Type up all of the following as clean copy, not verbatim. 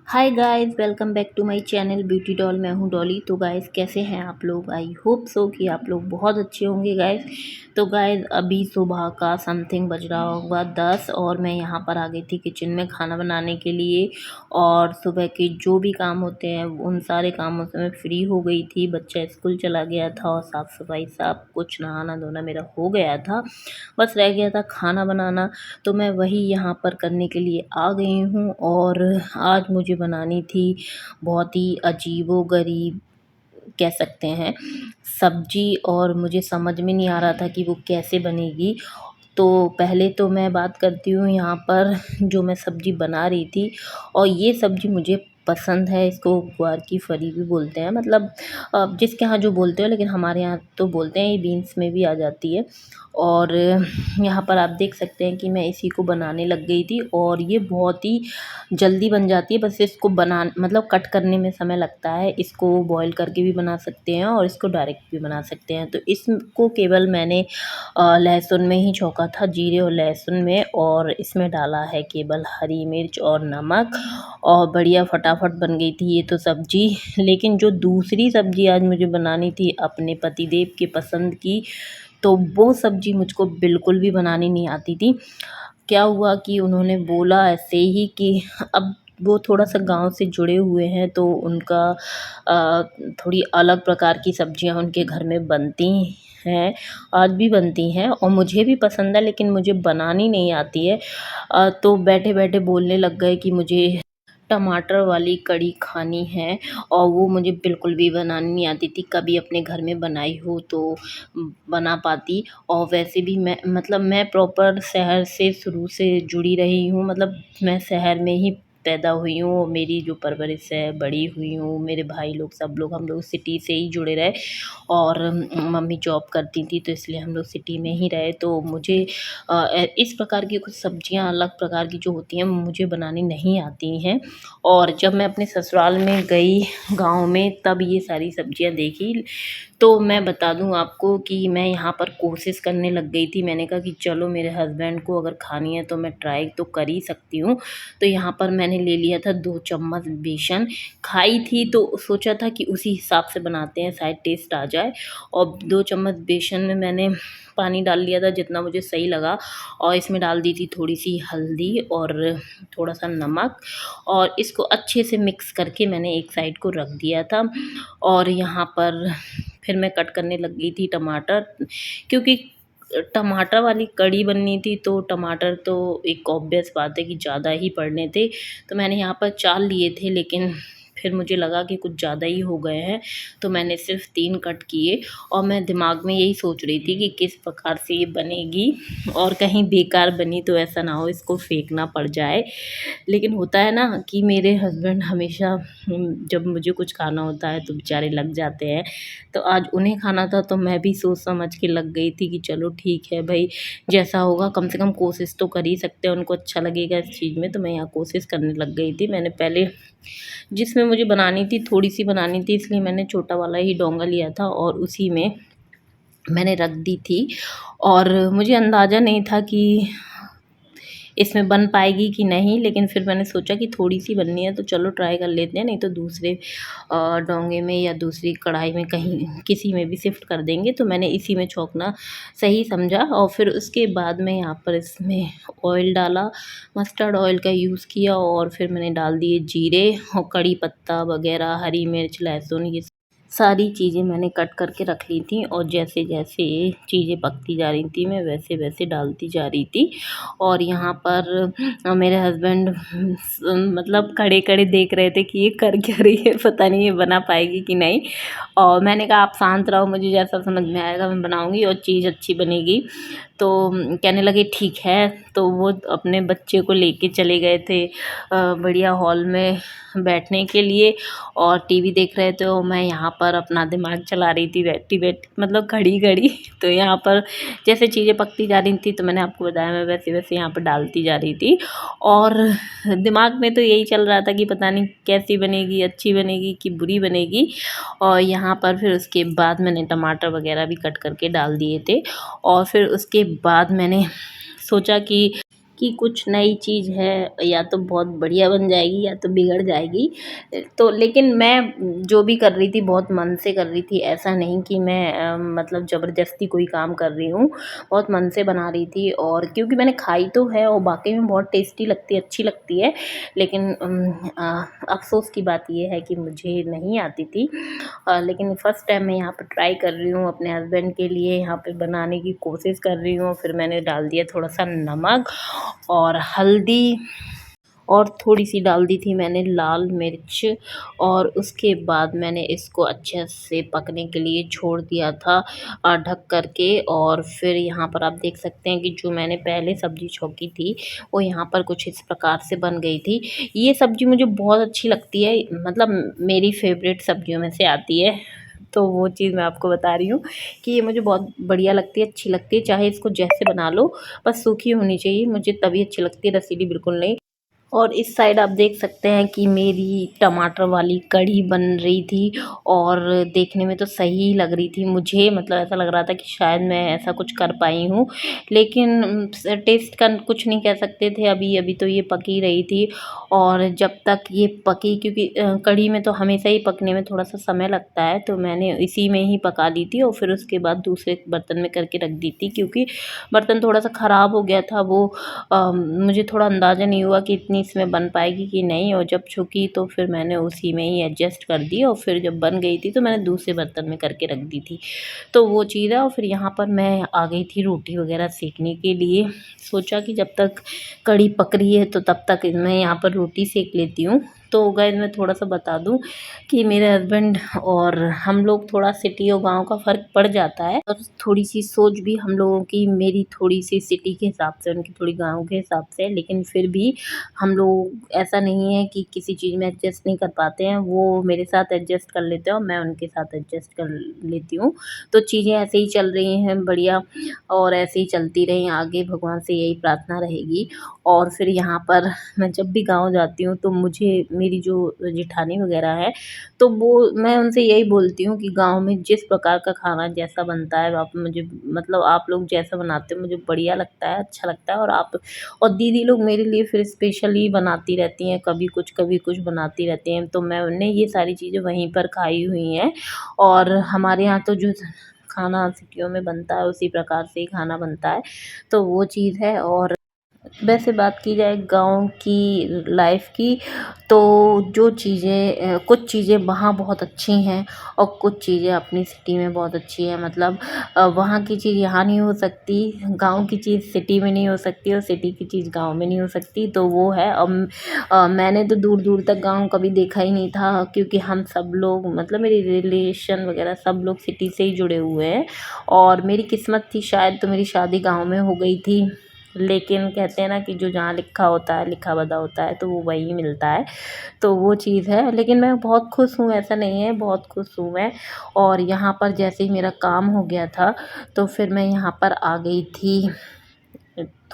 Hi guys, welcome back to my channel beauty doll. मैं हूँ डॉली। तो गाइस, कैसे हैं आप लोग? आई होप सो कि आप लोग बहुत अच्छे होंगे गाइस। तो गाइस, अभी सुबह का समथिंग बज रहा होगा 10 और मैं यहाँ पर आ गई थी किचन में खाना बनाने के लिए। और सुबह के जो भी काम होते हैं उन सारे कामों से मैं फ्री हो गई थी। बच्चा स्कूल चला गया था और साफ़ सफाई सब कुछ नहाना धोना मेरा हो गया था। बस रह गया था खाना बनाना। तो मैं वही यहाँ पर करने के लिए आ गई हूँ। और आज मुझे बनानी थी बहुत ही अजीबो-गरीब कह सकते हैं सब्जी, और मुझे समझ में नहीं आ रहा था कि वो कैसे बनेगी। तो पहले तो मैं बात करती हूँ यहाँ पर जो मैं सब्ज़ी बना रही थी। और ये सब्ज़ी मुझे पसंद है। इसको ग्वार की फली भी बोलते हैं, मतलब जिसके यहाँ जो बोलते हो, लेकिन हमारे यहाँ तो बोलते हैं। ये बीन्स में भी आ जाती है। और यहाँ पर आप देख सकते हैं कि मैं इसी को बनाने लग गई थी और ये बहुत ही जल्दी बन जाती है। बस इसको बना मतलब कट करने में समय लगता है। इसको बॉईल करके भी बना सकते हैं और इसको डायरेक्ट भी बना सकते हैं। तो इसको केवल मैंने लहसुन में ही छौंका था, जीरे और लहसुन में, और इसमें डाला है केवल हरी मिर्च और नमक, और बढ़िया फटाफट बन गई थी ये तो सब्ज़ी। लेकिन जो दूसरी सब्ज़ी आज मुझे बनानी थी अपने पतिदेव के पसंद की, तो वो सब्ज़ी मुझको बिल्कुल भी बनानी नहीं आती थी। क्या हुआ कि उन्होंने बोला ऐसे ही कि अब वो थोड़ा-सा गाँव से जुड़े हुए हैं, तो उनका थोड़ी अलग प्रकार की सब्ज़ियाँ उनके घर में बनती हैं, आज भी बनती हैं और मुझे भी पसंद है, लेकिन मुझे बनानी नहीं आती है। तो बैठे-बैठे बोलने लग गए कि मुझे टमाटर वाली कढ़ी खानी है, और वो मुझे बिल्कुल भी बनानी नहीं आती थी। कभी अपने घर में बनाई हो तो बना पाती। और वैसे भी मैं प्रॉपर शहर से शुरू से जुड़ी रही हूँ, मतलब मैं शहर में ही पैदा हुई हूँ और मेरी जो परवरिश है, बड़ी हुई हूँ, मेरे भाई लोग सब लोग हम लोग सिटी से ही जुड़े रहे। और मम्मी जॉब करती थी, तो इसलिए हम लोग सिटी में ही रहे। तो मुझे इस प्रकार की कुछ सब्जियां अलग प्रकार की जो होती हैं मुझे बनानी नहीं आती हैं। और जब मैं अपने ससुराल में गई गांव में, तब ये सारी सब्जियां देखी। तो मैं बता दूं आपको कि मैं यहाँ पर कोशिश करने लग गई थी। मैंने कहा कि चलो, मेरे हस्बैंड को अगर खानी है तो मैं ट्राई तो कर ही सकती हूँ। तो यहाँ पर मैंने ले लिया था 2 चम्मच बेसन। खाई थी तो सोचा था कि उसी हिसाब से बनाते हैं, शायद टेस्ट आ जाए। और 2 चम्मच बेसन में मैंने पानी डाल लिया था जितना मुझे सही लगा, और इसमें डाल दी थी थोड़ी-सी हल्दी और थोड़ा-सा नमक, और इसको अच्छे से मिक्स करके मैंने एक साइड को रख दिया था। और यहाँ पर फिर मैं कट करने लग गई थी टमाटर, क्योंकि टमाटर वाली कढ़ी बननी थी, तो टमाटर तो एक ऑब्वियस बात है कि ज़्यादा ही पड़ने थे। तो मैंने यहाँ पर 4 लिए थे, लेकिन फिर मुझे लगा कि कुछ ज़्यादा ही हो गए हैं, तो मैंने सिर्फ 3 कट किए। और मैं दिमाग में यही सोच रही थी कि किस प्रकार से ये बनेगी, और कहीं बेकार बनी तो ऐसा ना हो इसको फेंकना पड़ जाए। लेकिन होता है ना कि मेरे हस्बैंड हमेशा जब मुझे कुछ खाना होता है तो बेचारे लग जाते हैं। तो आज उन्हें खाना था, तो मैं भी सोच समझ के लग गई थी कि चलो ठीक है भाई, जैसा होगा कम से कम कोशिश तो कर ही सकते हैं, उनको अच्छा लगेगा इस चीज़ में। तो मैं यहाँ कोशिश करने लग गई थी। मैंने पहले जिसमें मुझे बनानी थी, थोड़ी सी बनानी थी, इसलिए मैंने छोटा वाला ही डोंगा लिया था और उसी में मैंने रख दी थी। और मुझे अंदाज़ा नहीं था कि इसमें बन पाएगी कि नहीं, लेकिन फिर मैंने सोचा कि थोड़ी-सी बननी है तो चलो ट्राई कर लेते हैं, नहीं तो दूसरे डोंगे में या दूसरी कढ़ाई में कहीं किसी में भी शिफ्ट कर देंगे। तो मैंने इसी में छौंकना सही समझा, और फिर उसके बाद में यहाँ पर इसमें ऑयल डाला, मस्टर्ड ऑयल का यूज़ किया, और फिर मैंने डाल दिए जीरे और कड़ी पत्ता वगैरह, हरी मिर्च, लहसुन, ये सारी चीज़ें मैंने कट करके रख ली थी। और जैसे-जैसे चीज़ें पकती जा रही थी, मैं वैसे-वैसे डालती जा रही थी। और यहाँ पर मेरे हस्बैंड मतलब खड़े-खड़े देख रहे थे कि ये कर क्या रही है, पता नहीं ये बना पाएगी कि नहीं। और मैंने कहा आप शांत रहो, मुझे जैसा समझ में आएगा मैं बनाऊँगी और चीज़ अच्छी बनेगी। तो कहने लगे ठीक है। तो वो अपने बच्चे को लेके चले गए थे बढ़िया हॉल में बैठने के लिए, और टीवी देख रहे थे, और मैं यहाँ पर अपना दिमाग चला रही थी बैठी-बैठी, मतलब खड़ी-खड़ी। तो यहाँ पर जैसे चीज़ें पकती जा रही थी, तो मैंने आपको बताया मैं वैसे-वैसे यहाँ पर डालती जा रही थी। और दिमाग में तो यही चल रहा था कि पता नहीं कैसी बनेगी, अच्छी बनेगी कि बुरी बनेगी। और यहाँ पर फिर उसके बाद मैंने टमाटर वगैरह भी कट करके डाल दिए थे। और फिर उसके बाद मैंने सोचा कि कि कुछ नई चीज़ है, या तो बहुत बढ़िया बन जाएगी या तो बिगड़ जाएगी। तो लेकिन मैं जो भी कर रही थी बहुत मन से कर रही थी, ऐसा नहीं कि मैं मतलब ज़बरदस्ती कोई काम कर रही हूँ। बहुत मन से बना रही थी, और क्योंकि मैंने खाई तो है और वाक़ई में बहुत टेस्टी लगती है, अच्छी लगती है। लेकिन अफ़सोस की बात ये है कि मुझे नहीं आती थी। लेकिन फर्स्ट टाइम मैं यहाँ पर ट्राई कर रही हूँ, अपने हस्बैंड के लिए यहाँ पे बनाने की कोशिश कर रही हूँ। फिर मैंने डाल दिया थोड़ा-सा नमक और हल्दी, और थोड़ी-सी डाल दी थी मैंने लाल मिर्च, और उसके बाद मैंने इसको अच्छे से पकने के लिए छोड़ दिया था ढक कर के। और फिर यहाँ पर आप देख सकते हैं कि जो मैंने पहले सब्ज़ी छौंकी थी, वो यहाँ पर कुछ इस प्रकार से बन गई थी। ये सब्ज़ी मुझे बहुत अच्छी लगती है, मतलब मेरी फ़ेवरेट सब्ज़ियों में से आती है। तो वो चीज़ मैं आपको बता रही हूँ कि ये मुझे बहुत बढ़िया लगती है, अच्छी लगती है, चाहे इसको जैसे बना लो, बस सूखी होनी चाहिए, मुझे तभी अच्छी लगती है, रसीली बिल्कुल नहीं। और इस साइड आप देख सकते हैं कि मेरी टमाटर वाली कढ़ी बन रही थी, और देखने में तो सही लग रही थी मुझे, मतलब ऐसा लग रहा था कि शायद मैं ऐसा कुछ कर पाई हूँ। लेकिन टेस्ट का कुछ नहीं कह सकते थे, अभी अभी तो ये पक ही रही थी। और जब तक ये पकी, क्योंकि कढ़ी में तो हमेशा ही पकने में थोड़ा सा समय लगता है, तो मैंने इसी में ही पका ली थी, और फिर उसके बाद दूसरे बर्तन में करके रख दी थी, क्योंकि बर्तन थोड़ा सा ख़राब हो गया था। वो मुझे थोड़ा अंदाज़ा नहीं हुआ कि इतनी इसमें बन पाएगी कि नहीं, और जब छुकी तो फिर मैंने उसी में ही एडजस्ट कर दी, और फिर जब बन गई थी तो मैंने दूसरे बर्तन में करके रख दी थी। तो वो चीज़ है। और फिर यहाँ पर मैं आ गई थी रोटी वगैरह सेकने के लिए। सोचा कि जब तक कढ़ी पक रही है तो तब तक मैं यहाँ पर रोटी सेक लेती हूँ। तो गाइस मैं थोड़ा-सा बता दूँ कि मेरे हस्बैंड और हम लोग, थोड़ा सिटी और गाँव का फ़र्क पड़ जाता है, और थोड़ी-सी सोच भी हम लोगों की, मेरी थोड़ी-सी सिटी के हिसाब से, उनकी थोड़ी गाँव के हिसाब से, लेकिन फिर भी हम लोग, ऐसा नहीं है कि किसी चीज़ में एडजस्ट नहीं कर पाते हैं। वो मेरे साथ एडजस्ट कर लेते हैं और मैं उनके साथ एडजस्ट कर लेती हूँ। तो चीज़ें ऐसे ही चल रही हैं बढ़िया, और ऐसे ही चलती रहें आगे, भगवान से यही प्रार्थना रहेगी। और फिर यहाँ पर मैं जब भी गाँव जाती हूँ तो मुझे, मेरी जो जेठानी वगैरह है, तो वो, मैं उनसे यही बोलती हूँ कि गाँव में जिस प्रकार का खाना जैसा बनता है, आप मुझे, मतलब आप लोग जैसा बनाते हो मुझे बढ़िया लगता है, अच्छा लगता है। और दीदी लोग मेरे लिए फिर स्पेशली बनाती रहती हैं, कभी कुछ बनाती रहती हैं, तो मैं उन्हें ये सारी चीज़ें वहीं पर खाई हुई हैं। और हमारे यहाँ तो जो खाना सिटियों में बनता है उसी प्रकार से ही खाना बनता है, तो वो चीज़ है। और वैसे बात की जाए गाँव की लाइफ़ की, तो जो चीज़ें, कुछ चीज़ें वहाँ बहुत अच्छी हैं, और कुछ चीज़ें अपनी सिटी में बहुत अच्छी हैं। मतलब वहाँ की चीज़ यहाँ नहीं हो सकती, गाँव की चीज़ सिटी में नहीं हो सकती, और सिटी की चीज़ गाँव में नहीं हो सकती, तो वो है। मैंने तो दूर-दूर तक गाँव कभी देखा ही नहीं था, क्योंकि हम सब लोग, मतलब मेरी रिलेशन वगैरह सब लोग सिटी से ही जुड़े हुए हैं। और मेरी किस्मत थी शायद, तो मेरी शादी गाँव में हो गई थी। लेकिन कहते हैं ना कि जो जहाँ लिखा होता है, लिखा बधा होता है, तो वो वही मिलता है। तो वो चीज़ है, लेकिन मैं बहुत खुश हूँ, ऐसा नहीं है, बहुत खुश हूँ मैं। और यहाँ पर जैसे ही मेरा काम हो गया था, तो फिर मैं यहाँ पर आ गई थी।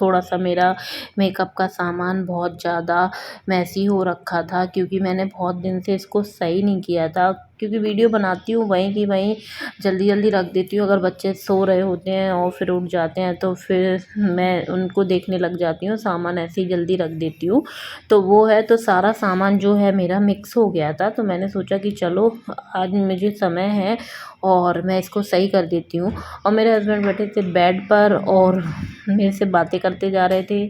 थोड़ा-सा मेरा मेकअप का सामान बहुत ज़्यादा मेसी हो रखा था, क्योंकि मैंने बहुत दिन से इसको सही नहीं किया था, क्योंकि वीडियो बनाती हूँ वहीं की वहीं जल्दी-जल्दी रख देती हूँ। अगर बच्चे सो रहे होते हैं और फिर उठ जाते हैं, तो फिर मैं उनको देखने लग जाती हूँ, सामान ऐसे ही जल्दी रख देती हूँ। तो वो है, तो सारा सामान जो है मेरा मिक्स हो गया था, तो मैंने सोचा कि चलो आज मुझे समय है और मैं इसको सही कर देती हूँ। और मेरे हस्बैंड बैठे थे बेड पर और मेरे से बातें करते जा रहे थे,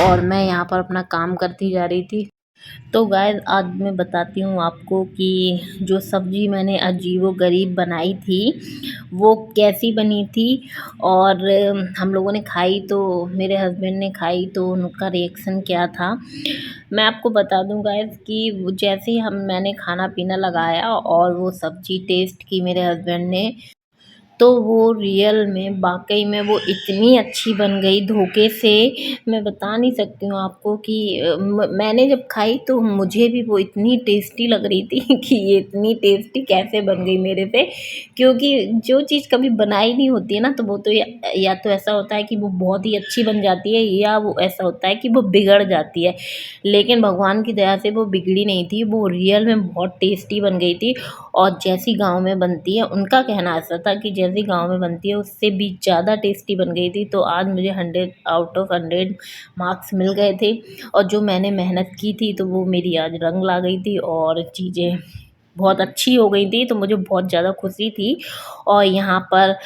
और मैं यहाँ पर अपना काम करती जा रही थी। तो गाइस आज मैं बताती हूँ आपको कि जो सब्ज़ी मैंने अजीबो-गरीब बनाई थी, वो कैसी बनी थी। और हम लोगों ने खाई, तो मेरे हस्बैंड ने खाई तो उनका रिएक्शन क्या था। मैं आपको बता दूँ गाइस कि वो जैसे ही हम मैंने खाना-पीना लगाया और वो सब्ज़ी टेस्ट की मेरे हस्बैंड ने, तो वो रियल में वाक़ई में वो इतनी अच्छी बन गई धोखे से, मैं बता नहीं सकती हूँ आपको कि मैंने जब खाई तो मुझे भी वो इतनी टेस्टी लग रही थी कि ये इतनी टेस्टी कैसे बन गई मेरे से। क्योंकि जो चीज़ कभी बनाई नहीं होती है ना, तो वो तो या तो ऐसा होता है कि वो बहुत ही अच्छी बन जाती है, या वो ऐसा होता है कि वो बिगड़ जाती है। लेकिन भगवान की दया से वो बिगड़ी नहीं थी, वो रियल में बहुत टेस्टी बन गई थी। और जैसी गाँव में बनती है, उनका कहना ऐसा था कि जैसी गाँव में बनती है उससे भी ज़्यादा टेस्टी बन गई थी। तो आज मुझे 100 आउट ऑफ 100 मार्क्स मिल गए थे और जो मैंने मेहनत की थी तो वो मेरी आज रंग ला गई थी और चीज़ें बहुत अच्छी हो गई थी। तो मुझे बहुत ज़्यादा खुशी थी और यहाँ पर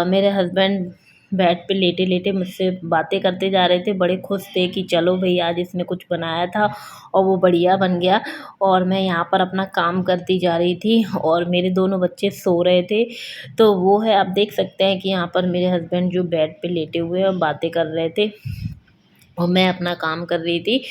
मेरे हस्बैंड बेड पे लेटे-लेटे मुझसे बातें करते जा रहे थे, बड़े खुश थे कि चलो भई आज इसने कुछ बनाया था और वो बढ़िया बन गया। और मैं यहाँ पर अपना काम करती जा रही थी और मेरे दोनों बच्चे सो रहे थे। तो वो है, आप देख सकते हैं कि यहाँ पर मेरे हस्बैंड जो बेड पे लेटे हुए हैं और बातें कर रहे थे और मैं अपना काम कर रही थी।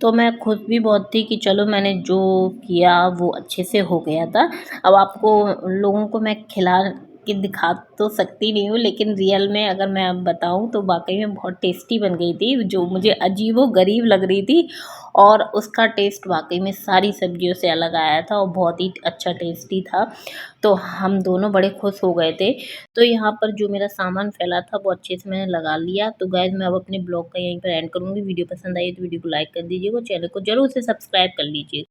तो मैं खुश भी बहुत थी कि चलो मैंने जो किया वो अच्छे से हो गया था। अब आपको लोगों को मैं खिला के दिखा तो सकती नहीं हूँ, लेकिन रियल में अगर मैं अब बताऊँ तो वाक़ई में बहुत टेस्टी बन गई थी, जो मुझे अजीबो-गरीब लग रही थी और उसका टेस्ट वाक़ई में सारी सब्जियों से अलग आया था और बहुत ही अच्छा टेस्टी था। तो हम दोनों बड़े खुश हो गए थे। तो यहाँ पर जो मेरा सामान फैला था वो अच्छे से मैंने लगा लिया। तो गाइज़ मैं अब अपने ब्लॉग का यहीं पर एंड करूँगी। वीडियो पसंद आई तो वीडियो को लाइक कर दीजिएगा, चैनल को ज़रूर से सब्सक्राइब कर लीजिए।